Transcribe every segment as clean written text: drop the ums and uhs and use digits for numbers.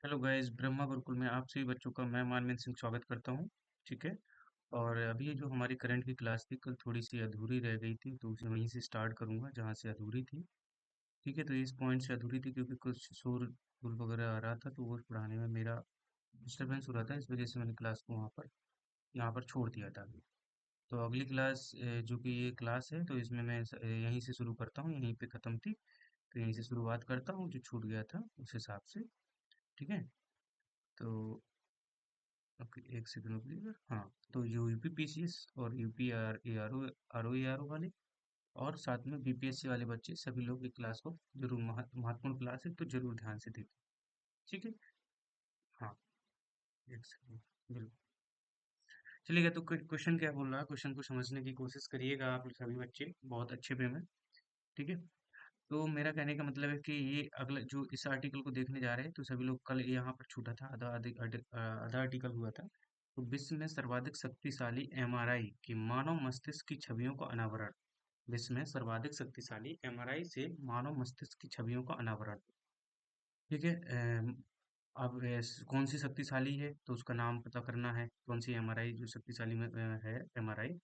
Hello guys, Brahma Gurukul में आप सभी बच्चों का मैं मानवेंद्र सिंह स्वागत करता हूँ। ठीक है। और अभी जो हमारी करंट की क्लास थी कल थोड़ी सी अधूरी रह गई थी, तो उसे वहीं से स्टार्ट करूंगा जहाँ से अधूरी थी। ठीक है, तो इस पॉइंट से अधूरी थी क्योंकि कुछ शोर शोर वगैरह आ रहा था, तो वो पढ़ाने में मेरा डिस्टरबेंस हो रहा था। इस वजह से मैंने क्लास को वहाँ पर यहाँ पर छोड़ दिया था। तो अगली क्लास जो कि ये क्लास है, तो इसमें मैं यहीं से शुरू करता हूँ। यहीं पे ख़त्म थी, तो यहीं से शुरुआत करता हूँ, जो छूट गया था उस हिसाब से। ठीक है। तो ओके, एक सेकंड रुकिएगा। हाँ, तो जो यूपीपीसीएस और UPR A R O A R O वाले और साथ में बीपीएससी वाले बच्चे सभी लोग एक क्लास को जरूर महत्वपूर्ण क्लास है, तो जरूर ध्यान से देखें। ठीक है। हाँ, एक सेकंड। बिल्कुल। चलिएगा, तो क्वेश्चन क्या बोल रहा है, क्वेश्चन को समझने की कोशिश करिएगा आप सभी बच्चे, बहुत अच्छे वे में। ठीक है। तो मेरा कहने का मतलब है कि ये अगला जो इस आर्टिकल को देखने जा रहे हैं, तो सभी लोग कल यहाँ पर छूटा था, आधा आर्टिकल हुआ था। तो विश्व में सर्वाधिक शक्तिशाली एमआरआई की मानव मस्तिष्क की छवियों का अनावरण। विश्व में सर्वाधिक शक्तिशाली एमआरआई से मानव मस्तिष्क की छवियों का अनावरण। ठीक है। अब कौन सी शक्तिशाली है, तो उसका नाम पता करना है। कौन सी एमआरआई जो शक्तिशाली में है एमआरआई,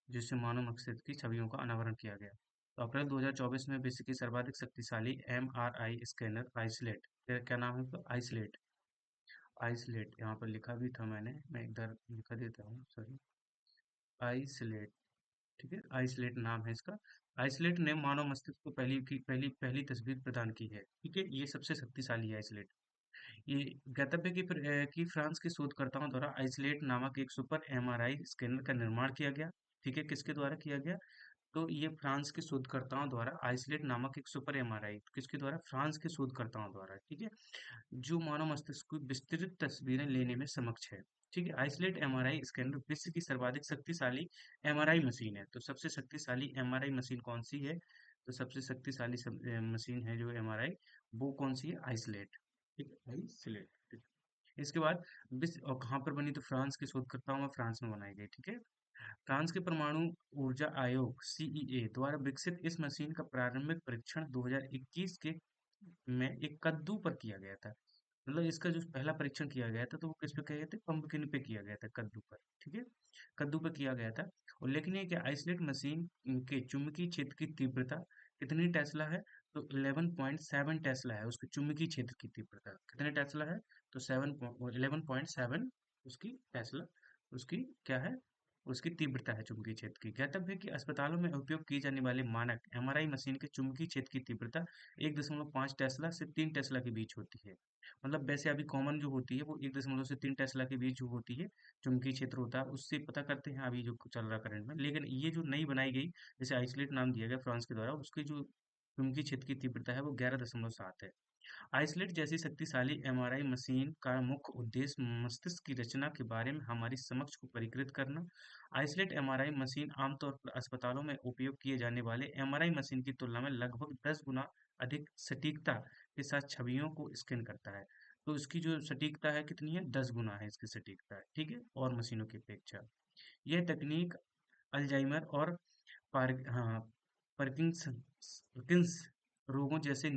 जिससे मानव मस्तिष्क की छवियों का अनावरण किया गया। तो अप्रैल 2024 में विश्व की सर्वाधिक शक्तिशाली एमआरआई स्कैनर आइसलेट, क्या नाम है उसका, आइसलेट। आइसलेट यहाँ पर लिखा भी था मैंने, मैं इधर लिखा देता हूँ, सॉरी। आइसलेट। ठीक है, आइसलेट नाम है इसका। आइसलेट ने मानव मस्तिष्क को पहली तस्वीर प्रदान की है। ठीक है, ये सबसे शक्तिशाली है आइसलेट। ये ज्ञातव्य है कि फ्रांस के शोधकर्ताओं द्वारा आइसलेट नामक एक सुपर एमआरआई स्कैनर का निर्माण किया गया। ठीक है, किसके द्वारा किया गया, तो ये फ्रांस के शोधकर्ताओं द्वारा आइसलेट नामक एक सुपर एमआरआई किसके द्वारा, फ्रांस के शोधकर्ताओं द्वारा। ठीक है, जो मानव मस्तिष्क की विस्तृत तस्वीरें लेने में समक्ष है। ठीक है, आइसोलेट एमआरआई स्कैनर विश्व की सर्वाधिक शक्तिशाली एमआरआई मशीन है। तो सबसे शक्तिशाली एमआरआई मशीन कौन सी है, तो सबसे शक्तिशाली मशीन है जो एमआरआई, वो कौन सी है, आइसोलेट। ठीक है, आइसोलेट। इसके बाद विश्व और कहाँ पर बनी, तो फ्रांस के शोधकर्ताओं में फ्रांस में बनाई गई। ठीक है। फ्रांस के परमाणु ऊर्जा आयोग सीईए द्वारा विकसित इस मशीन का प्रारंभिक परीक्षण 2021 के में एक कद्दू पर किया गया था। मतलब इसका जो पहला परीक्षण किया गया था, तो वो किस पे किया गया था, पंपकिन पे किया गया था, कद्दू पर। ठीक है, कद्दू पे किया गया था। और लेकिन ये क्या, आइसोलेट मशीन के चुंबकीय क्षेत्र की तीव्रता कितनी टेस्ला है, तो 11.7 टेस्ला है उसके चुंबकीय क्षेत्र की तीव्रता। कितने टेस्ला है, तो 11.7 उसकी टेस्ला, उसकी क्या है, उसकी तीव्रता है चुंबकीय क्षेत्र की। ज्ञातव्य है कि अस्पतालों में उपयोग की जाने वाली मानक एमआरआई मशीन के चुंबकीय क्षेत्र की तीव्रता 1.5 टेस्ला से 3 टेस्ला के बीच होती है। मतलब वैसे अभी कॉमन जो होती है वो 1.0 से 3 टेस्ला के बीच जो होती है, चुंबकीय क्षेत्र होता है, उससे पता करते हैं अभी जो चल रहा करंट में। लेकिन ये जो नई बनाई गई, जैसे आइसोलेट नाम दिया गया फ्रांस के द्वारा, उसकी जो चुंबकीय क्षेत्र की तीव्रता है वो 11.7 है। आइसोलेट जैसी शक्तिशाली एमआरआई मशीन का मुख्य उद्देश्य मस्तिष्क की रचना के बारे में हमारी समझ को परिष्कृत करना। आइसोलेट एमआरआई मशीन आमतौर पर अस्पतालों में उपयोग किए जाने वाले एमआरआई मशीन की तुलना में लगभग 10 गुना अधिक सटीकता के साथ छवियों को स्कैन करता है। तो इसकी जो सटीकता है कितनी है, 10 गुना है इसकी सटीकता। ठीक है, और मशीनों की अपेक्षा। यह तकनीक अल्जाइमर और हाँ, पार्किंसंस रोगों जैसे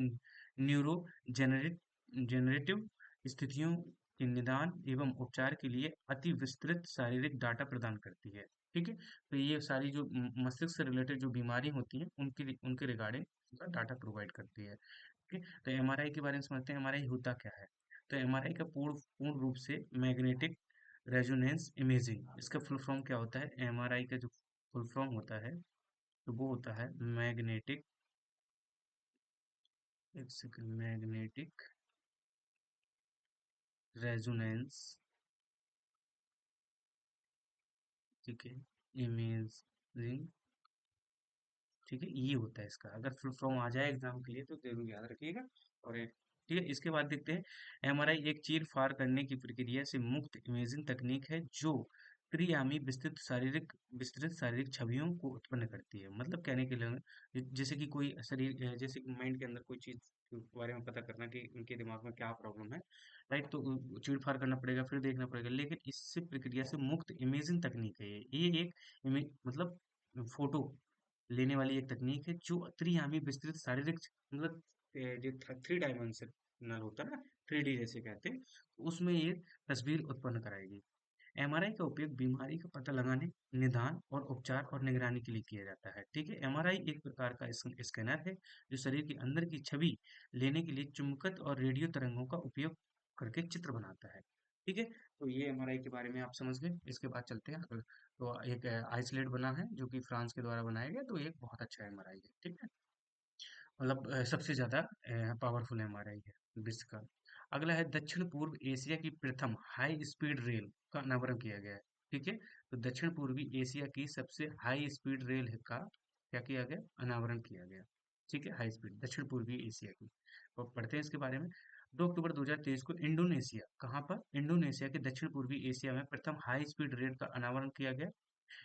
न्यूरो जेनरेटिव स्थितियों के निदान एवं उपचार के लिए अति विस्तृत शारीरिक डाटा प्रदान करती है। ठीक है, तो ये सारी जो मस्तिष्क से रिलेटेड जो बीमारी होती हैं उनकी उनके रिगार्डिंग डाटा प्रोवाइड करती है। ठीक है, तो एमआरआई के बारे में समझते हैं, एमआरआई होता क्या है। तो एमआरआई का पूर्ण पूर्ण रूप से मैग्नेटिक रेजोनेंस इमेजिंग, इसका फुल फॉर्म क्या होता है, एमआरआई का जो फुल फॉर्म होता है, तो वो होता है मैग्नेटिक, एक सेकंड, मैग्नेटिक रेजोनेंस। ठीक है, इमेजिंग। ठीक है, ये होता है इसका, अगर फुल फॉर्म आ जाए एग्जाम के लिए तो जरूर याद रखिएगा। और ठीक है, इसके बाद देखते हैं। एमआरआई एक चीर फाड़ करने की प्रक्रिया से मुक्त इमेजिंग तकनीक है जो त्रिआयामी विस्तृत शारीरिक छवियों को उत्पन्न करती है। मतलब कहने के लिए जैसे कि कोई शरीर जैसे कि माइंड के अंदर कोई चीज के बारे में पता करना कि उनके दिमाग में क्या प्रॉब्लम है, राइट, तो चीर फाड़ करना पड़ेगा, फिर देखना पड़ेगा। लेकिन इससे प्रक्रिया से मुक्त इमेजिंग तकनीक है ये एक मतलब फोटो लेने वाली एक तकनीक है जो त्रिआयामी विस्तृत शारीरिक, मतलब जो थ्री डायमेंशनल होता है ना, 3D जैसे कहते हैं, तो उसमें ये तस्वीर उत्पन्न कराएगी। एमआरआई का उपयोग बीमारी का पता लगाने, निदान और उपचार और निगरानी के लिए किया जाता है। ठीक है, एमआरआई एक प्रकार का स्कैनर है जो शरीर के अंदर की छवि लेने के लिए चुंबकत्व और रेडियो तरंगों का उपयोग करके चित्र बनाता है। ठीक है, तो ये एमआरआई के बारे में आप समझ गए। इसके बाद चलते हैं तो एक आइसलेट बना है जो कि फ्रांस के द्वारा बनाया गया, तो एक बहुत अच्छा एमआरआई है। ठीक है, मतलब सबसे ज्यादा पावरफुल एमआरआई है विश्व का। अगला है दक्षिण पूर्व एशिया की प्रथम हाई स्पीड रेल का अनावरण किया गया है। ठीक है, तो दक्षिण पूर्वी एशिया की सबसे हाई स्पीड रेल का क्या किया गया, अनावरण किया गया। ठीक है, हाई स्पीड दक्षिण पूर्वी एशिया की, तो पढ़ते हैं इसके बारे में। 2 अक्टूबर 2023 को इंडोनेशिया, कहाँ पर, इंडोनेशिया के दक्षिण पूर्वी एशिया में प्रथम हाई स्पीड रेल का अनावरण किया गया।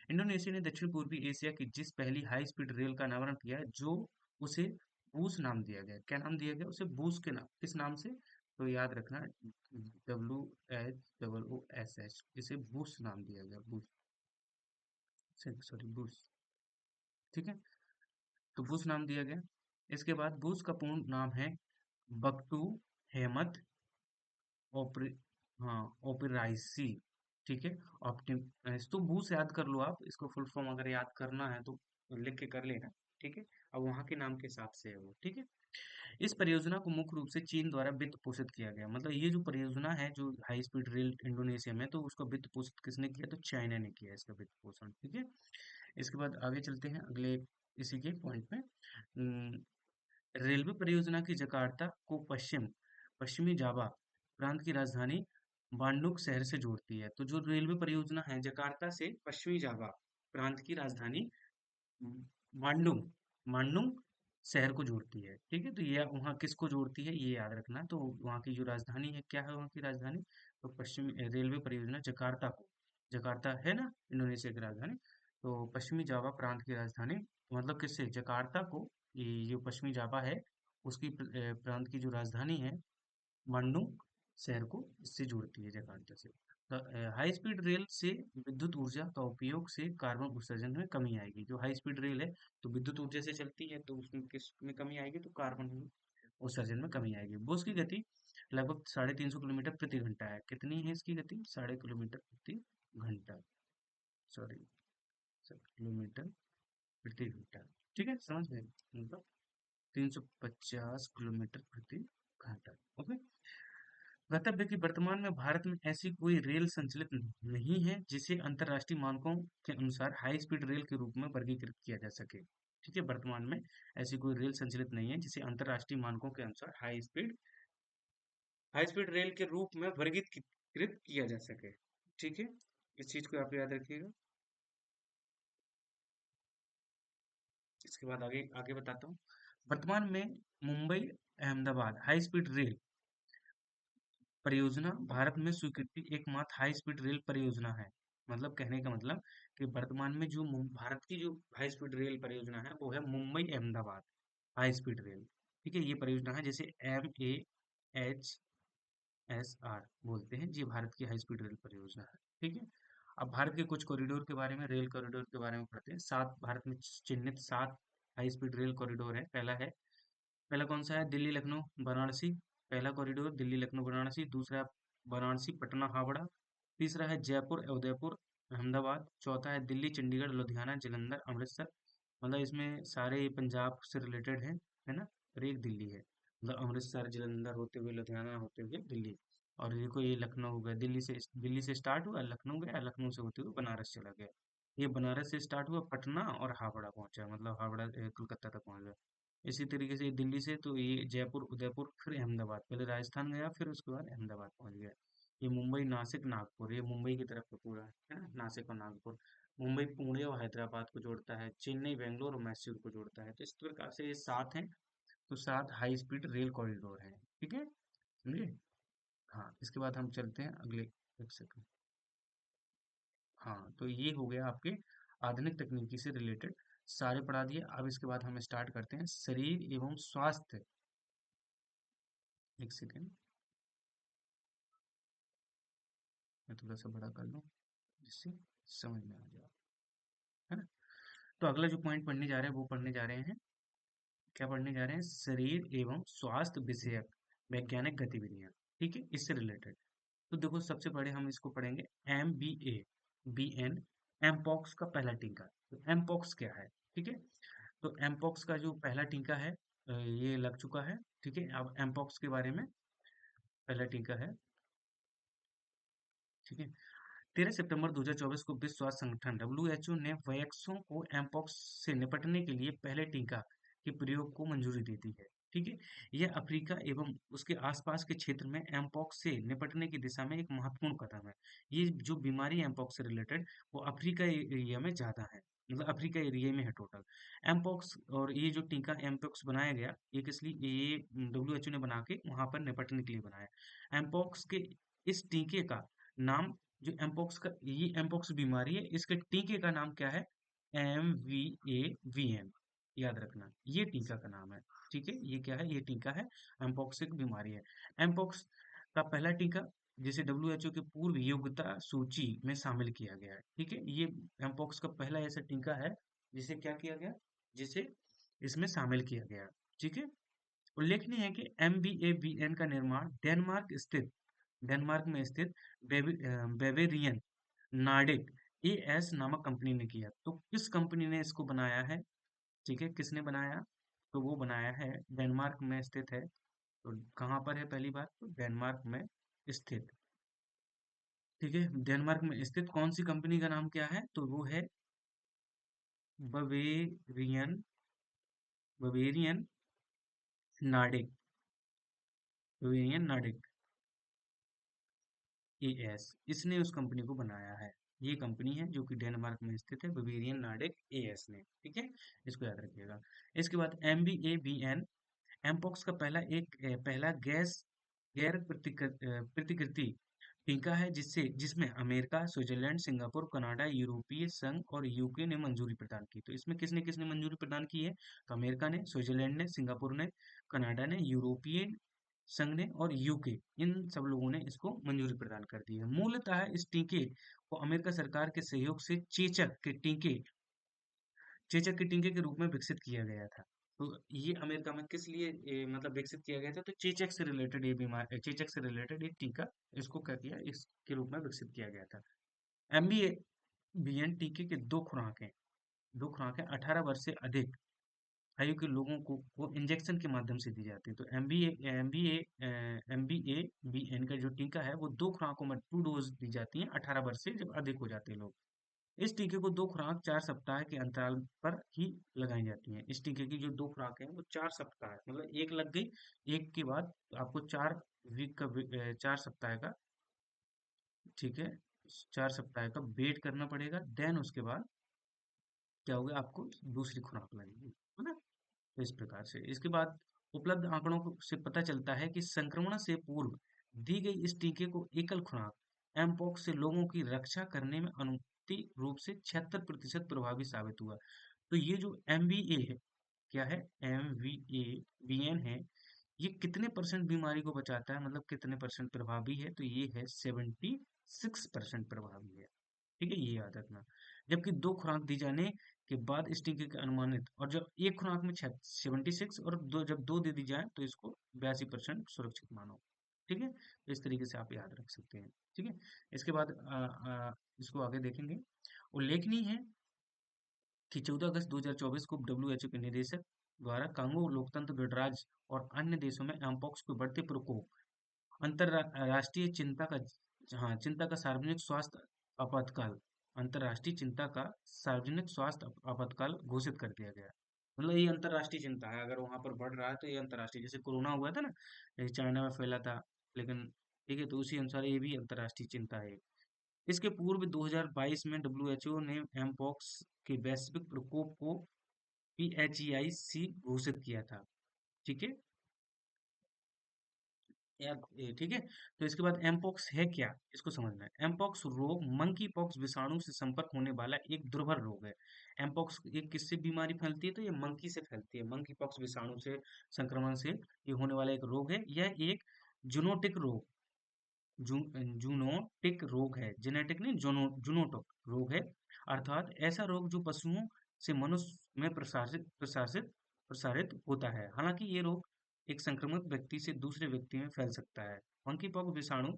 इंडोनेशिया ने दक्षिण पूर्वी एशिया की जिस पहली हाई स्पीड रेल का अनावरण किया है, जो उसे बूस नाम दिया गया। क्या नाम दिया गया उसे, बूस के नाम, किस नाम से, तो याद रखना, WHOOSH, इसे बूस नाम दिया गया, बूस, सॉरी बूस। ठीक है, तो बूस नाम दिया गया। इसके बाद बूस का पूर्ण नाम है बक्टू हेमत ओपरे, हाँ, ओपेराइसी। ठीक है, ऑप्टिम, तो बूस याद कर लो आप, इसको फुल फॉर्म अगर याद करना है तो लिख के कर लेना। ठीक है, अब वहाँ के नाम के हिसाब से है वो। ठीक है, इस परियोजना को मुख्य रूप से चीन द्वारा वित्त पोषित किया गया। मतलब ये जो परियोजना है जो हाई स्पीड रेल इंडोनेशिया में, तो उसका वित्त पोषित किसने किया, तो चाइना ने किया इसका वित्त पोषण। ठीक है, इसके बाद आगे चलते हैं अगले इसी के पॉइंट पे। रेलवे परियोजना की जकार्ता को पश्चिमी जावा प्रांत की राजधानी बांडुक शहर से जोड़ती है। तो जो रेलवे परियोजना है जकार्ता से पश्चिमी जावा प्रांत की राजधानी मांडुंग मांडुंग शहर को जोड़ती है। ठीक है, तो ये वहाँ किसको जोड़ती है ये याद रखना। तो वहाँ की जो राजधानी है, क्या है वहाँ की राजधानी, तो पश्चिमी रेलवे परियोजना जकार्ता को, जकार्ता है ना इंडोनेशिया की राजधानी, तो पश्चिमी जावा प्रांत की राजधानी, मतलब किससे, जकार्ता को, ये जो पश्चिमी जावा है उसकी प्रांत की जो राजधानी है मांडुंग शहर को इससे जोड़ती है, जकार्ता से। हाई स्पीड रेल से विद्युत ऊर्जा का उपयोग से कार्बन उत्सर्जन में कमी आएगी। जो हाई स्पीड रेल है तो विद्युत ऊर्जा से चलती है, तो उसमें किस में कमी आएगी, तो कार्बन उत्सर्जन में कमी आएगी। बस की गति लगभग 350 किलोमीटर प्रति घंटा है। कितनी है इसकी गति, 350 किलोमीटर प्रति घंटा, सॉरी, किलोमीटर प्रति घंटा। ठीक है, समझ गए, मतलब 350 किलोमीटर प्रति घंटा। ओके, गतव्य कि वर्तमान में भारत में ऐसी कोई रेल संचालित नहीं है जिसे अंतर्राष्ट्रीय मानकों के अनुसार हाई स्पीड रेल के रूप में वर्गीकृत किया जा सके। ठीक है, वर्तमान में ऐसी कोई रेल संचालित नहीं है जिसे अंतर्राष्ट्रीय मानकों के अनुसार हाई स्पीड रेल के रूप में वर्गीकृत किया जा सके। ठीक है, इस चीज को आप याद रखिएगा। इसके बाद आगे आगे बताता हूँ। वर्तमान में Mumbai Ahmedabad high speed rail परियोजना भारत में स्वीकृति एकमात्र हाई स्पीड रेल परियोजना है। मतलब कहने का मतलब कि वर्तमान में जो भारत की जो हाई स्पीड रेल परियोजना है वो है Mumbai Ahmedabad high speed rail. ठीक है, ये परियोजना है जिसे MAHSR बोलते हैं, ये भारत की हाई स्पीड रेल परियोजना है। ठीक है, अब भारत के कुछ कॉरिडोर के बारे में, रेल कॉरिडोर के बारे में पढ़ते हैं। सात भारत में चिन्हित 7 हाई स्पीड रेल कॉरिडोर है। पहला कौन सा है, दिल्ली लखनऊ वाराणसी, पहला कॉरिडोर दिल्ली लखनऊ वाराणसी। दूसरा वाराणसी पटना हावड़ा। तीसरा है जयपुर उदयपुर अहमदाबाद। चौथा है दिल्ली चंडीगढ़ लुधियाना जलंधर अमृतसर। मतलब इसमें सारे पंजाब से रिलेटेड है ना, और एक दिल्ली है, मतलब अमृतसर जलंधर होते हुए लुधियाना होते हुए दिल्ली। और देखो ये लखनऊ हो गया, दिल्ली से स्टार्ट हुआ, लखनऊ गया, लखनऊ से होते हुए बनारस चला गया। ये बनारस से स्टार्ट हुआ पटना और हावड़ा पहुंचा, मतलब हावड़ा कोलकाता तक पहुंच गया। इसी तरीके से दिल्ली से तो ये जयपुर उदयपुर फिर अहमदाबाद, पहले राजस्थान गया फिर उसके बाद अहमदाबाद पहुंच गया। ये मुंबई नासिक नागपुर, ये मुंबई की तरफ का पूरा है ना, नासिक और नागपुर। मुंबई पुणे और हैदराबाद को जोड़ता है, चेन्नई बेंगलोर और मैसूर को जोड़ता है। तो इस प्रकार से ये 7 हैं, तो 7 हाई स्पीड रेल कॉरिडोर हैं। ठीक है, समझे। हाँ, इसके बाद हम चलते हैं अगले, एक सेकंड। हाँ, तो ये हो गया आपके आधुनिक तकनीकी से रिलेटेड सारे पढ़ा दिए। अब इसके बाद हम स्टार्ट करते हैं शरीर एवं स्वास्थ्य। एक सेकंड, मैं थोड़ा सा बड़ा कर लूँ जिससे समझ में आ जाए, है ना। तो अगला जो पॉइंट पढ़ने जा रहे हैं वो पढ़ने जा रहे हैं, क्या पढ़ने जा रहे हैं, शरीर एवं स्वास्थ्य विषयक वैज्ञानिक गतिविधियां। ठीक है, इससे रिलेटेड। तो देखो सबसे पहले हम इसको पढ़ेंगे MBA BN, एमपॉक्स का पहला टीका। तो एमपॉक्स क्या है? ठीक है, तो एमपॉक्स का जो पहला टीका है ये लग चुका है। ठीक है, अब एमपॉक्स के बारे में पहला टीका है। ठीक है, 13 सितंबर 2024 को विश्व स्वास्थ्य संगठन WHO ने वयस्कों को एमपॉक्स से निपटने के लिए पहले टीका के प्रयोग को मंजूरी दे दी है। ठीक है, यह अफ्रीका एवं उसके आसपास के क्षेत्र में एमपॉक्स से निपटने की दिशा में एक महत्वपूर्ण कदम है। ये जो बीमारी एमपॉक्स से रिलेटेड वो अफ्रीका एरिया में ज्यादा है, मतलब अफ्रीका एरिया में है टोटल एमपॉक्स। और ये जो टीका एमपॉक्स बनाया गया ये किस लिए, ये WHO ने बना के वहां पर निपटने के लिए बनाया एमपॉक्स के। इस टीके का नाम, जो एमपोक्स का, ये एमपोक्स बीमारी है, इसके टीके का नाम क्या है? MVAVN, याद रखना, ये टीका का नाम है। ठीक है, ये क्या है? ये टीका है, एमपोक्स एक बीमारी है। एमपोक्स का पहला टीका जिसे WHO के पूर्व योग्यता सूची में शामिल किया गया है। ठीक है, ये एमपोक्स का पहला ऐसा टीका है जिसे क्या किया गया, जिसे इसमें शामिल किया गया। ठीक है, उल्लेखनीय है कि MVAVN का निर्माण डेनमार्क में स्थित बेवेरियन नार्डिक एएस नामक कंपनी ने किया। तो किस कंपनी ने इसको बनाया है? ठीक है, किसने बनाया? तो वो बनाया है, डेनमार्क में स्थित है। तो कहाँ पर है? पहली बात तो डेनमार्क में स्थित। ठीक है, डेनमार्क में स्थित कौन सी कंपनी का नाम क्या है? तो वो है Bavarian Bavarian Nordic Bavarian Nordic as, इसने उस कंपनी को बनाया है। ये कंपनी है जो कि डेनमार्क में स्थित है, बवेरियन नार्डिक एएस ने। ठीक है, इसको याद रखिएगा। इसके बाद MBABN एमपॉक्स का पहला गैर प्रतिकृति टीका है जिसमें अमेरिका, स्विट्जरलैंड, सिंगापुर, कनाडा, यूरोपीय संघ और यूके ने मंजूरी प्रदान की। तो इसमें किसने किसने मंजूरी प्रदान की है? तो अमेरिका ने, स्विट्जरलैंड ने, सिंगापुर ने, कनाडा ने, यूरोपीय संघ ने और यूके, इन सब लोगों ने इसको मंजूरी प्रदान कर दी है। मूलतः इस टीके को अमेरिका सरकार के सहयोग से चेचक के टीके के रूप में विकसित किया गया था। तो ये अमेरिका में किस लिए मतलब विकसित किया गया था? तो चेचक से रिलेटेड ये बीमार, चेचक से रिलेटेड एक टीका, इसको क्या किया, इसके रूप में विकसित किया गया था। एमबीए बीएन टीके के दो खुराकें 18 वर्ष से अधिक आयु के लोगों को वो इंजेक्शन के माध्यम से दी जाती है। तो एमबीए बीएन का जो टीका है वो दो खुराकों में 2 डोज दी जाती है 18 वर्ष से जब अधिक हो जाते हैं लोग। इस टीके को दो खुराक 4 सप्ताह के अंतराल पर ही लगाई जाती हैं। इस टीके की जो दो खुराक है वो 4 सप्ताह है, मतलब एक लग गई, एक के बाद आपको 4 वीक का 4 सप्ताह का, ठीक है, 4 सप्ताह का वेट करना पड़ेगा। देन उसके बाद क्या होगा, आपको दूसरी खुराक लगेगी, है ना? तो इस प्रकार से इसके बाद उपलब्ध से पता चलता है कि संक्रमण से पूर्व दी गई इस टीके को एकल खुराक एमपॉक्स से लोगों की रक्षा करने में अनुमति रूप से 76% प्रभावी साबित हुआ। तो ये जो MVA है, क्या है? MVABN है, ये कितने परसेंट बीमारी को बचाता है, मतलब कितने परसेंट प्रभावी है? तो ये है 76% प्रभावी है। ठीक है, ये याद रखना। जबकि दो खुराक दी जाने के बाद इस टीके के अनुमानित, और जब एक खुराक में 76 और जब दो दे दी जाए तो इसको 82% सुरक्षित मानो। ठीक है, तो इस तरीके से आप याद रख सकते हैं। ठीक है, इसके बाद इसको आगे देखेंगे। उल्लेखनीय है कि 14 अगस्त 2024 को WHO के निदेशक द्वारा कांगो लोकतंत्र गणराज्य और अन्य देशों में एमपॉक्स के बढ़ते प्रकोप अंतरराष्ट्रीय चिंता का सार्वजनिक स्वास्थ्य आपातकाल अंतरराष्ट्रीय चिंता का सार्वजनिक स्वास्थ्य आपातकाल घोषित कर दिया गया। मतलब ये अंतरराष्ट्रीय चिंता है, अगर वहां पर बढ़ रहा है तो ये अंतरराष्ट्रीय, जैसे कोरोना हुआ था ना, ये चाइना में फैला था, लेकिन ठीक है, तो उसी अनुसार ये भी अंतरराष्ट्रीय चिंता है। इसके पूर्व 2022 में WHO ने एमपॉक्स के वैश्विक प्रकोप को PHEIC घोषित किया था। ठीक है, ठीक है, तो इसके बाद एमपॉक्स है क्या, इसको समझना है। एमपॉक्स रोग मंकी पॉक्स विषाणु से संपर्क होने वाला एक दुर्धर रोग है। एमपॉक्स ये किससे बीमारी फैलती है? तो ये मंकी से फैलती है, मंकी पॉक्स विषाणु से संक्रमण से ये होने वाला एक रोग है। यह एक जूनोटिक रोग जू, जूनोटिक रोग है, जेनेटिक नहीं, जूनोटिक रोग है। अर्थात ऐसा रोग जो पशुओं से मनुष्य में प्रसारित होता है। हालांकि ये रोग एक संक्रमित व्यक्ति से दूसरे व्यक्ति में फैल सकता है। मंकी पॉक्स विषाणु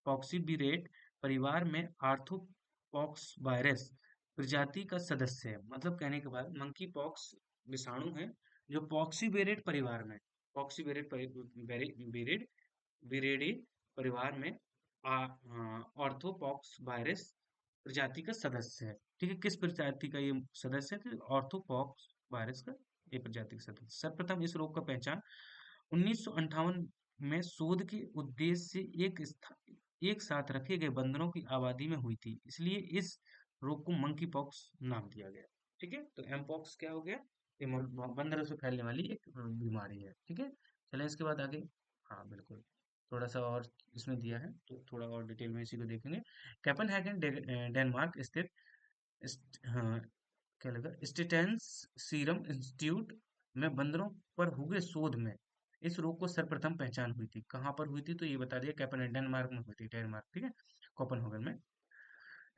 पॉक्सीबीरेट परिवार में आर्थ्रोपॉक्स वायरस प्रजाति का सदस्य है। मतलब कहने के बाद मंकी पॉक्स विषाणु है जो पॉक्सीबेरेट परिवार में, पॉक्सीबेरेट बेरेड विरेडी परिवार में ऑर्थोपॉक्स वायरस प्रजाति का सदस्य है। ठीक है, किस प्रजाति का ये सदस्य है? तो ऑर्थोपॉक्स वायरस का ये प्रजाति का सदस्य। सर्वप्रथम इस रोग का पहचान 1958 में शोध के उद्देश्य से एक साथ रखे गए बंदरों की आबादी में हुई थी, इसलिए इस रोग को मंकी पॉक्स नाम दिया गया। ठीक है, तो एम पॉक्स क्या हो गया? ये बंदरों से फैलने वाली एक बीमारी है। ठीक है, चलें इसके बाद आगे। हाँ बिल्कुल, थोड़ा सा और इसमें दिया है तो थोड़ा और डिटेल में इसी को देखेंगे। कोपेनहेगन डेनमार्क स्थित हाँ, क्या लगा, स्टेटेंस सीरम इंस्टीट्यूट में बंदरों पर हुए शोध में इस रोग को सर्वप्रथम पहचान हुई थी। कहाँ पर हुई थी? तो ये बता दिया, कैपेन डेनमार्क में हुई थी, डेनमार्क। ठीक है, कोपेनहेगन में।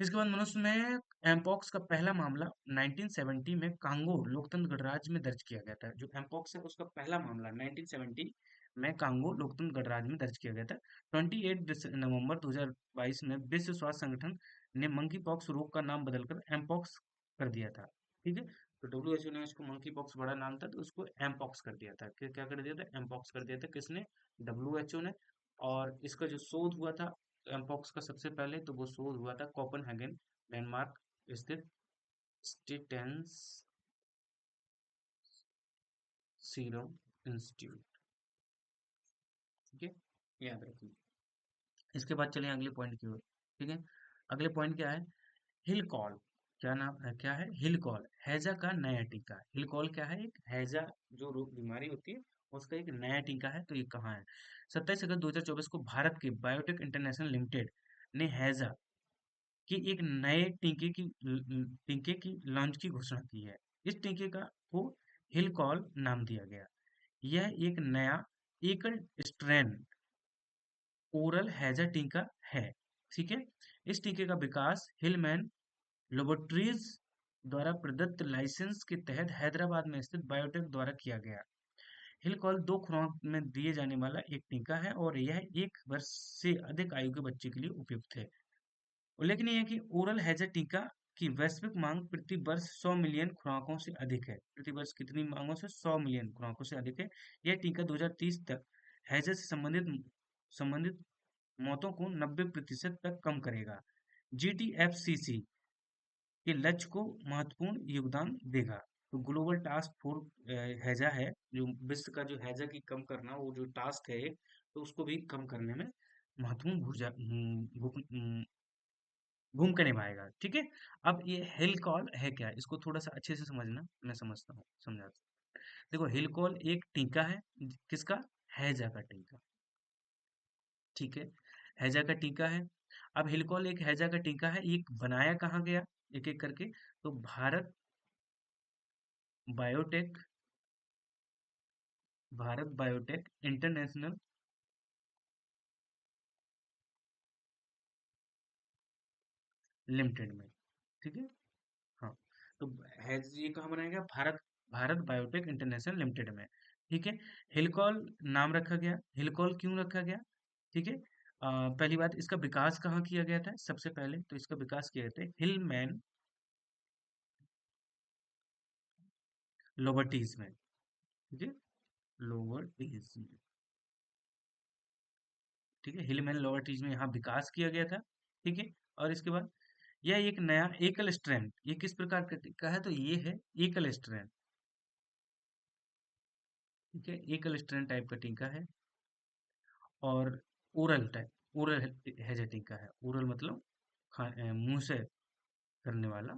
इसके बाद मनुष्य में एमपॉक्स का पहला मामला 1970 में कांगो लोकतंत्र गणराज्य में दर्ज किया गया था। जो एमपॉक्स है उसका पहला मामला 1970 में कांगो लोकतंत्र गणराज्य में दर्ज किया गया था। 28 नवंबर 2022 में विश्व स्वास्थ्य संगठन ने मंकी पॉक्स रोग का नाम बदलकर एमपॉक्स कर दिया था। ठीक है, तो डब्ल्यूएचओ ने इसको मंकी पॉक्स बड़ा नाम था तो उसको एमपॉक्स कर दिया था। क्या कर दिया था? एमपॉक्स कर दिया था। किसने? डब्ल्यूएचओ ने। और इसका जो शोध हुआ था एमपॉक्स का, सबसे पहले तो वो शोध हुआ था कोपेनहेगन डेनमार्क स्थित स्टेटेंस सीरम इंस्टीट्यूट। ठीक है, याद रखिए। इसके बाद चलिए अगले पॉइंट की ओर। ठीक है, अगले पॉइंट क्या है? हिलकॉल। क्या नाम है? क्या है? हिलकॉल, हैजा का नया टीका। हिलकॉल क्या है? एक हैजा जो रोग बीमारी होती है उसका एक नया टीका है। तो ये कहाँ है? 27 अगस्त 2024 को भारत के बायोटेक इंटरनेशनल लिमिटेड ने हैजा कि एक नए टीके की लॉन्च की घोषणा की है। इस टीके का को हिलकॉल नाम दिया गया। यह एक नया एकल स्ट्रेन ओरल हैजा टीका है। ठीक है, इस टीके का विकास हिलमैन लेबोरेटरीज द्वारा प्रदत्त लाइसेंस के तहत हैदराबाद में स्थित बायोटेक द्वारा किया गया। हिलकॉल 2 खुराक में दिए जाने वाला एक टीका है और यह 1 वर्ष से अधिक आयु के बच्चे के लिए उपयुक्त है। उल्लेखनीय है कि ओरल हैजर टीका की वैश्विक मांग प्रति वर्ष 100 मिलियन खुराकों से अधिक है। प्रति वर्ष कितनी मांगों से? 100 मिलियन खुराकों से अधिक है। यह टीका 2030 तक हैजर से संबंधित मौतों को 90% तक कम करेगा। जीटीएफसीसी के लक्ष्य को महत्वपूर्ण योगदान देगा। तो ग्लोबल टास्क फोर्स हैजा है, जो विश्व का जो हैजा की कम करना, वो जो टास्क है एक, तो उसको भी कम करने में महत्वपूर्ण भूमिका निभाएगा। ठीक है, अब ये हिल कॉल है क्या? इसको थोड़ा सा अच्छे से समझना, मैं समझता हूँ, समझाता हूँ। देखो, हिल कॉल एक टीका है। किसका? हैजा का टीका। ठीक है, हैजा का टीका है। अब हिलकॉल एक हैजा का टीका है, ये बनाया कहाँ गया एक एक करके? तो biotech Bharat biotech international limited में। ठीक है, हाँ, तो है ये कहाँ बनाया गया? भारत बायोटेक इंटरनेशनल लिमिटेड में। ठीक है, हिलकॉल नाम रखा गया। हिलकॉल क्यों रखा गया? ठीक है, पहली बात, इसका विकास कहाँ किया गया था? सबसे पहले तो इसका विकास किया गया था हिलमैन लोबर्टीज में। ठीक है, लोबर्टीज में। ठीक है, हिलमैन लोबर्टीज में यहाँ विकास किया गया था। ठीक है, और इसके बाद यह एक नया एकल स्ट्रैंड, ये किस प्रकार का है? तो ये है एकल स्ट्रैंड। ठीक है, एकल स्ट्रैंड टाइप का टीका है और ओरल हैजा टीका है। ओरल मतलब मुंह से करने वाला,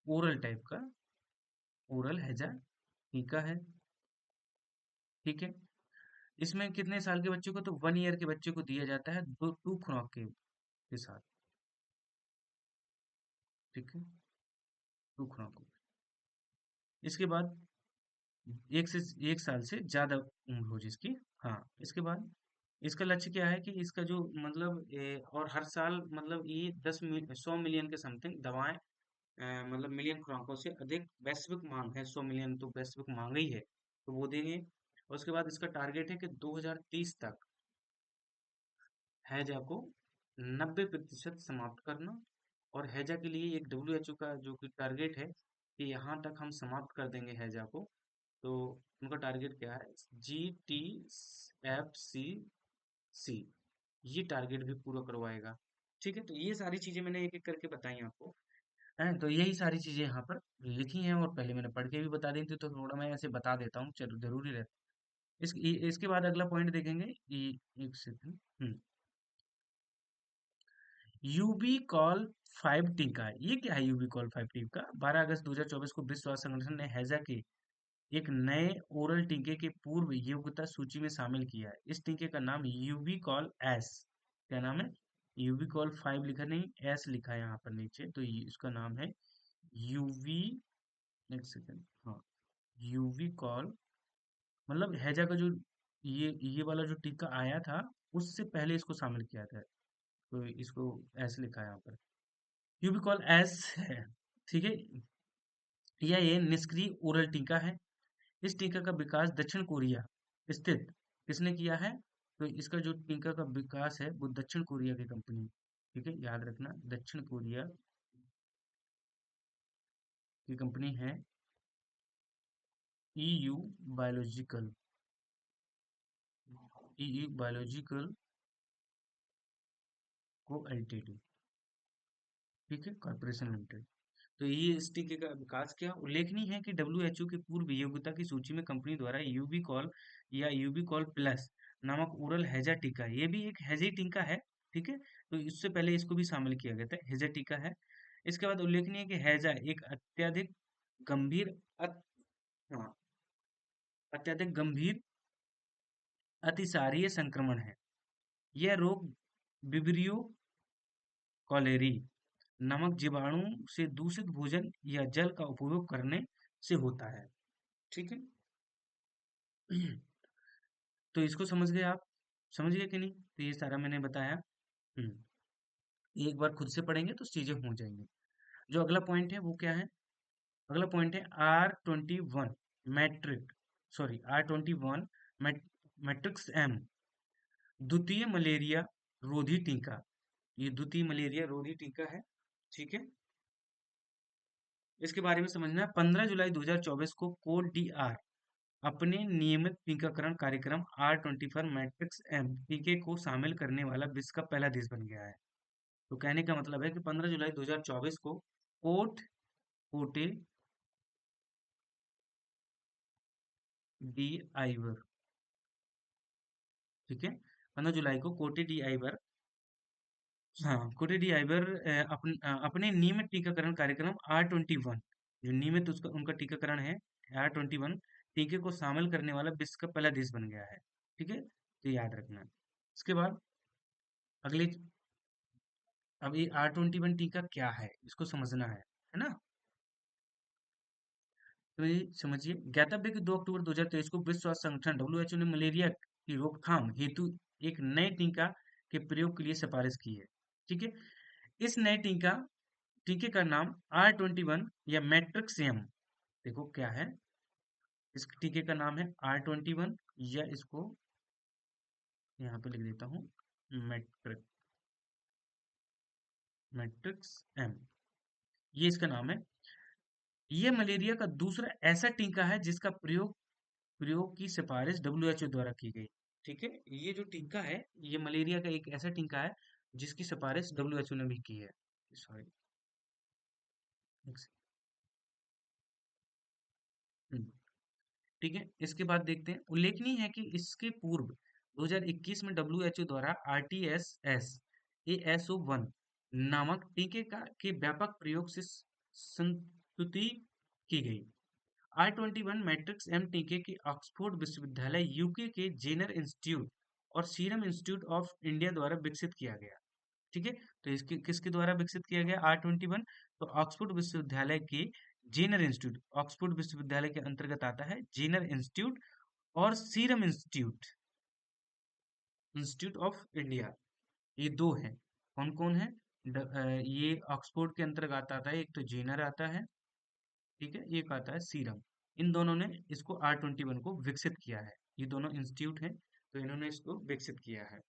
ओरल टाइप का ओरल हैजा टीका है। ठीक है, इसमें कितने साल के बच्चे को? तो 1 ईयर के बच्चे को दिया जाता है, 2 खुराक के साथ। ठीक है, 2 खुराक। इसके बाद 1 साल से ज्यादा उम्र हो जिसकी। हाँ, इसके बाद इसका लक्ष्य क्या है कि इसका जो मतलब और हर साल मतलब ये 100 मिलियन के समथिंग दवाएं, मतलब मिलियन खुराकों से अधिक वैश्विक मांग है। 100 मिलियन तो वैश्विक मांग ही है, तो वो देंगे। और उसके बाद इसका टारगेट है कि 2030 तक हैजा को 90% समाप्त करना। और हैजा के लिए एक डब्ल्यूएचओ का जो कि टारगेट है कि यहाँ तक हम समाप्त कर देंगे हैजा को। तो उनका टारगेट क्या है? GTFCC, ये टारगेट भी पूरा करवाएगा। ठीक है, तो ये सारी चीजें मैंने एक एक करके बताई आपको। है, तो यही सारी चीजें यहाँ पर लिखी हैं, और पहले मैंने पढ़ के भी बता दी थी, तो थोड़ा मैं ऐसे बता देता हूँ, चलो जरूरी रहता है। इसके बाद अगला पॉइंट देखेंगे। एक सेकंड। यूबी कॉल 5 टीका, ये क्या है? यूबी कॉल 5 टीका 12 अगस्त 2024 को विश्व स्वास्थ्य संगठन ने हैजा के एक नए ओरल टीके के पूर्व योग्यता सूची में शामिल किया है। इस टीके का नाम यूबी कॉल एस, क्या नाम है? यूबी कॉल 5 लिखा नहीं, एस लिखा है यहाँ पर नीचे, तो इसका नाम है यूवी, एक सेकंड, हाँ, यूवी कॉल, मतलब हैजा का जो ये वाला जो टीका आया था, उससे पहले इसको शामिल किया था, तो इसको एस लिखा है यहाँ पर, यूबी कॉल एस है। ठीक है, ये निष्क्रिय ओरल टीका है। इस टीका का विकास दक्षिण कोरिया स्थित किसने किया है? तो इसका जो टीका का विकास है वो दक्षिण कोरिया की कंपनी, ठीक है, याद रखना, दक्षिण कोरिया की कंपनी है ईयू बायोलॉजिकल, ईयू बायोलॉजिकल को एलटीडी, ठीक है, कॉर्पोरेशन लिमिटेड। तो ये इस टीके का विकास किया। उल्लेखनीय है कि डब्ल्यूएचओ की पूर्व योग्यता की सूची में कंपनी द्वारा यूबीकॉल या यूबीकॉल प्लस नामक ओरल हैजा टीका, ये भी एक हैजे टीका है, ठीक है, तो इससे पहले इसको भी शामिल किया गया था, हैजा टीका है। इसके बाद उल्लेखनीय है कि हैजा एक अत्यधिक गंभीर हाँ, अत्यधिक गंभीर अतिसारीय संक्रमण है। यह रोग विब्रियो कॉलेरी नामक जीवाणु से दूषित भोजन या जल का उपयोग करने से होता है। ठीक है। तो इसको समझ गए आप? समझ गए कि नहीं? तो ये सारा मैंने बताया। एक बार खुद से पढ़ेंगे तो चीजें हो जाएंगी। जो अगला पॉइंट है वो क्या है? अगला पॉइंट है R21 matric, sorry R21 matrix M, द्वितीय मलेरिया रोधी टीका। ये द्वितीय मलेरिया रोधी टीका है, ठीक है। इसके बारे में समझना है। 15 जुलाई 2024 को कोड डी आर अपने नियमित टीकाकरण कार्यक्रम R24 मैट्रिक्स एम टीके को शामिल करने वाला विश्व का पहला देश बन गया है। तो कहने का मतलब है कि 15 जुलाई 2024 को कोट कोटे डी आइवर, ठीक है, 15 जुलाई को कोटे डी आइवर, हाँ, कोटे डी आइवर अपने नियमित टीकाकरण कार्यक्रम R21, जो नियमित उसका उनका टीकाकरण है R21 टीके को शामिल करने वाला विश्व का पहला देश बन गया है। ठीक है, तो याद रखना। इसके बाद अगले, अब ये R21 टीका क्या है इसको समझना है ना? तो ये समझिए, ज्ञातव्य कि 2 अक्टूबर 2023 को विश्व स्वास्थ्य संगठन डब्ल्यूएचओ ने मलेरिया की रोकथाम हेतु एक नए टीका के प्रयोग के लिए सिफारिश की है। ठीक है, इस नए टीके का नाम R21 या मैट्रिक्स एम, देखो क्या है, इस टीके का नाम है R21, या इसको यहाँ पे लिख देता हूँ, मैट्रिक मैट्रिक्स एम, ये इसका नाम है। ये मलेरिया का दूसरा ऐसा टीका है जिसका प्रयोग की सिफारिश डब्ल्यूएचओ द्वारा की गई। ठीक है, ये जो टीका है, ये मलेरिया का एक ऐसा टीका है जिसकी सिफारिश डब्ल्यूएचओ ने भी की है। सॉरी, ठीक है। इसके बाद देखते हैं, उल्लेखनीय है कि इसके पूर्व 2021 में डब्ल्यूएचओ द्वारा RTS ASO1 नामक टीके का के व्यापक प्रयोग से संस्तुति की गई। R21 मैट्रिक्स एम टीके के ऑक्सफोर्ड विश्वविद्यालय यूके के जेनर इंस्टीट्यूट और सीरम इंस्टीट्यूट ऑफ इंडिया द्वारा विकसित किया गया। ठीक है, तो इसके किसके द्वारा विकसित किया गया R21? तो ऑक्सफोर्ड विश्वविद्यालय के जेनर इंस्टीट्यूट, ऑक्सफोर्ड विश्वविद्यालय के अंतर्गत आता है जेनर इंस्टीट्यूट और serum institute, institute of India, ये दो हैं। कौन कौन है? ये ऑक्सफोर्ड के अंतर्गत आता है, एक तो जेनर आता है, ठीक है, एक आता है सीरम। इन दोनों ने इसको R21 को विकसित किया है, ये दोनों इंस्टीट्यूट हैं, तो इन्होंने इसको विकसित किया है।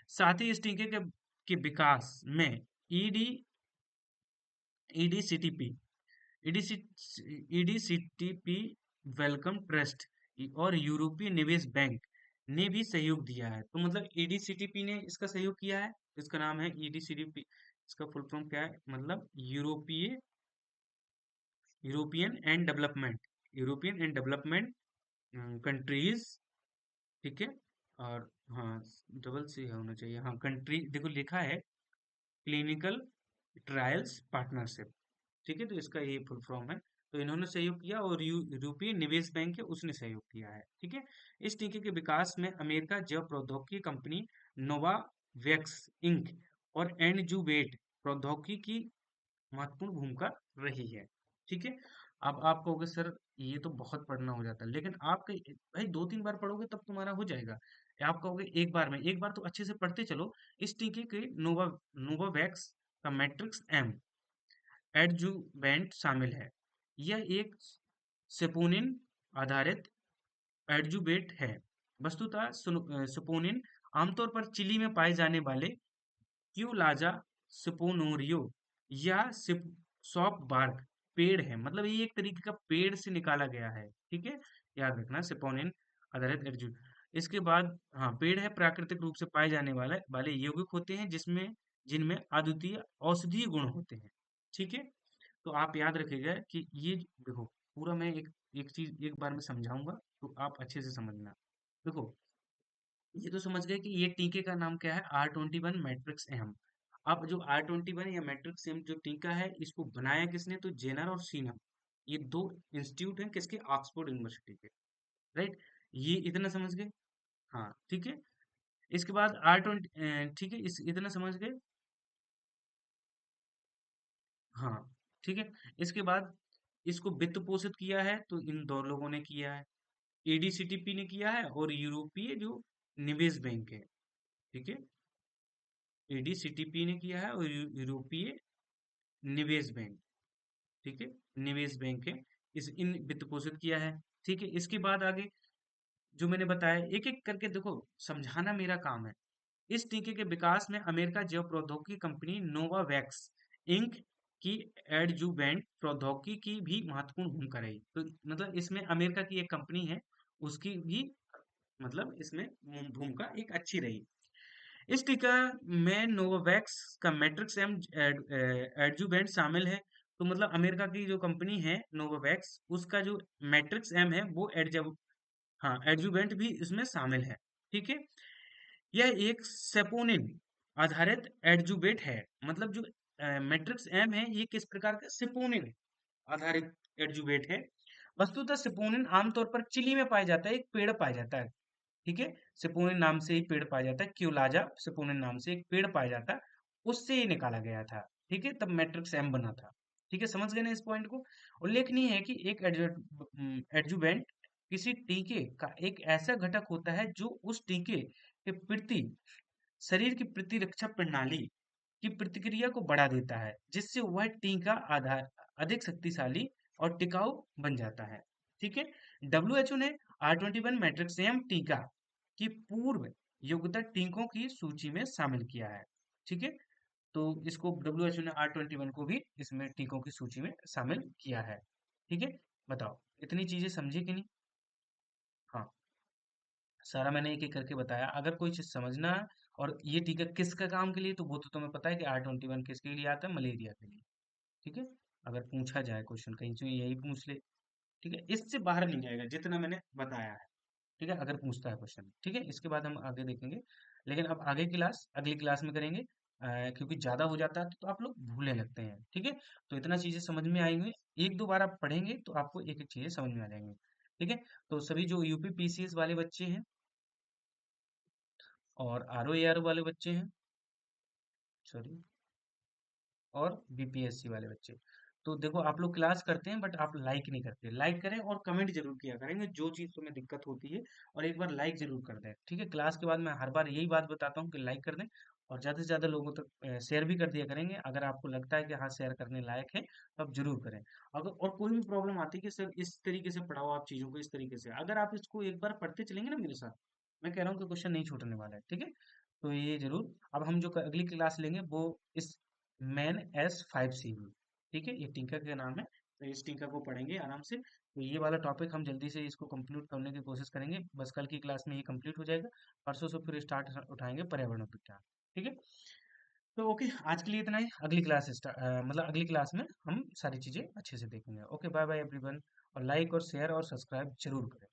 साथ ही इस टीके के विकास में ईडी ईडीसीटीपी ईडीसी ईडीसीटीपी वेलकम ट्रस्ट और यूरोपीय निवेश बैंक ने भी सहयोग दिया है। तो मतलब ईडीसीटीपी ने इसका सहयोग किया है। इसका नाम है ईडीसीटीपी। इसका फुल फॉर्म क्या है? मतलब यूरोपियन एंड डेवलपमेंट कंट्रीज। ठीक है। और हाँ, डबल सी होना चाहिए। हाँ, कंट्री देखो लिखा है क्लिनिकल ट्रायल्स पार्टनरशिप। ठीक है, तो इसका ये फुल फॉर्म है। तो इन्होंने सहयोग किया और यूरोपीय निवेश बैंक है उसने सहयोग किया है। ठीक है। इस टीके के विकास में अमेरिका जैव प्रौद्योगिकी कंपनी नोवावैक्स इंक और एनजूवेट प्रौद्योगिकी की महत्वपूर्ण भूमिका रही है। ठीक है। अब आप कहोगे सर ये तो बहुत पढ़ना हो जाता है, लेकिन आप भाई 2-3 बार पढ़ोगे तब तुम्हारा हो जाएगा। आप कहोगे एक बार तो अच्छे से पढ़ते चलो। इस टीके के नोवावैक्स का मैट्रिक्स एम एडजुवेंट शामिल है। यह एक सेपोनिन आधारित एडजुवेंट है। वस्तुतः सेपोनिन आमतौर पर चिली में पाए जाने वाले क्यूलाजा सिपोनोरियो या सॉप बार्क पेड़ है। मतलब ये एक तरीके का पेड़ से निकाला गया है। ठीक है, याद रखना सिपोनिन आधारित एडजु। इसके बाद हाँ, पेड़ है प्राकृतिक रूप से पाए जाने वाले यौगिक होते हैं जिसमें जिनमें अद्वितीय औषधीय गुण होते हैं। ठीक है। तो आप याद रखिएगा कि ये देखो पूरा मैं एक एक चीज एक बार में समझाऊंगा तो आप अच्छे से समझना। देखो, ये तो समझ गए कि ये टीके का नाम क्या है, R21 मैट्रिक्स एम। अब जो R21 या मैट्रिक्स एम जो टीका है इसको बनाया किसने? तो जेनर और सीनम, ये दो इंस्टीट्यूट हैं किसके? ऑक्सफोर्ड यूनिवर्सिटी के। राइट। ये इतना समझ गए? हाँ, ठीक है। इसके बाद R20, ठीक है, इस इतना समझ गए? हाँ, ठीक है। इसके बाद इसको वित्त पोषित किया है तो इन दो लोगों ने किया है। एडीसीटीपी ने किया है और यूरोपीय जो निवेश बैंक है। ठीक है, एडीसीटीपी ने किया है और यूरोपीय निवेश बैंक। ठीक है, निवेश बैंक है, इस इन वित्त पोषित किया है। ठीक है। इसके बाद आगे जो मैंने बताया एक एक करके देखो, समझाना मेरा काम है। इस टीके के विकास में अमेरिका जैव प्रौद्योगिकी कंपनी नोवावैक्स इंक की एडजुवेंट प्रौद्योगिकी की भी महत्वपूर्ण भूमिका रही। तो मतलब इसमें अमेरिका की एक कंपनी है, उसकी भी मतलब इसमें भूमिका एक अच्छी रही। इस टीका में नोवावैक्स का मैट्रिक्स एम एडजुवेंट शामिल है। तो मतलब अमेरिका की जो कंपनी है नोवावैक्स, उसका जो मैट्रिक्स एम है वो हाँ, एडजुवेंट भी इसमें शामिल है। ठीक है। यह एक सेपोनिन आधारित एडजुवेंट है। मतलब जो मैट्रिक्स एम है ये किस प्रकार का सेपोनिन आधारित एडजुवेंट है। वस्तुतः सेपोनिन आमतौर पर चिली में पाया जाता है, एक पेड़ पाया जाता है। ठीक है, सिपोनिन नाम से एक पेड़ पाया जाता है, क्यूलाजा सिपोनिन नाम से एक पेड़ पाया जाता है, उससे ये निकाला गया था। ठीक है, तब मैट्रिक्स एम बना था। ठीक है, समझ गए ना इस पॉइंट को? उल्लेखनीय है कि एक एडजुवेंट किसी टीके का एक ऐसा घटक होता है जो उस टीके के प्रति शरीर की प्रतिरक्षा प्रणाली की प्रतिक्रिया को बढ़ा देता है, जिससे वह टीका आधार अधिक शक्तिशाली और टिकाऊ बन जाता है। ठीक है। डब्ल्यूएचओ ने R21 मैट्रिक्सियम टीका की पूर्व योग्यता टीकों की सूची में शामिल किया है। ठीक है। तो इसको डब्ल्यूएचओ ने R21 को भी इसमें टीकों की सूची में शामिल किया है। ठीक है। बताओ इतनी चीजें समझी कि नहीं? हाँ, सारा मैंने एक एक करके बताया। अगर कोई चीज समझना है और ये टीका किसका काम के लिए, तो वो तो तुम्हें पता है कि R21 किसके लिए आता है? मलेरिया के लिए। ठीक है। अगर पूछा जाए क्वेश्चन कहीं से यही पूछ ले। ठीक है, इससे बाहर नहीं जाएगा जितना मैंने बताया है। ठीक है, अगर पूछता है क्वेश्चन। ठीक है, इसके बाद हम आगे देखेंगे, लेकिन अब आगे क्लास अगली क्लास में करेंगे। क्योंकि ज्यादा हो जाता है तो आप लोग भूलने लगते हैं। ठीक है, तो इतना चीजें समझ में आएंगे। एक दो बार आप पढ़ेंगे तो आपको एक एक चीजें समझ में आ जाएंगी। ठीक है। तो सभी जो यूपी पीसीएस वाले बच्चे हैं और आरओ एआर वाले बच्चे हैं, सॉरी, और बीपीएससी वाले बच्चे, तो देखो आप लोग क्लास करते हैं बट आप लाइक नहीं करते। लाइक करें और कमेंट जरूर किया करेंगे जो चीज़ तुम्हें दिक्कत होती है, और एक बार लाइक जरूर कर दें। ठीक है, क्लास के बाद मैं हर बार यही बात बताता हूँ कि लाइक कर दें और ज़्यादा से ज़्यादा लोगों तक शेयर भी कर दिया करेंगे। अगर आपको लगता है कि हाँ शेयर करने लायक है तो आप जरूर करें। अगर और कोई भी प्रॉब्लम आती है कि सर इस तरीके से पढ़ाओ आप चीज़ों को, इस तरीके से अगर आप इसको एक बार पढ़ते चलेंगे ना मेरे साथ, मैं कह रहा हूँ कि क्वेश्चन नहीं छूटने वाला है। ठीक है, तो ये जरूर। अब हम जो अगली क्लास लेंगे वो इस मैन S5C में, ठीक है, ये टिंकर का नाम है। तो इस टिंकर को पढ़ेंगे आराम से। तो ये वाला टॉपिक हम जल्दी से इसको कंप्लीट करने की कोशिश करेंगे, बस कल की क्लास में ये कंप्लीट हो जाएगा। परसों से फिर स्टार्ट उठाएंगे पर्यावरण विज्ञान, ठीक है। तो ओके, आज के लिए इतना ही। अगली क्लास मतलब अगली क्लास में हम सारी चीजें अच्छे से देखेंगे। Okay, bye bye everyone. और लाइक और शेयर और सब्सक्राइब जरूर करें।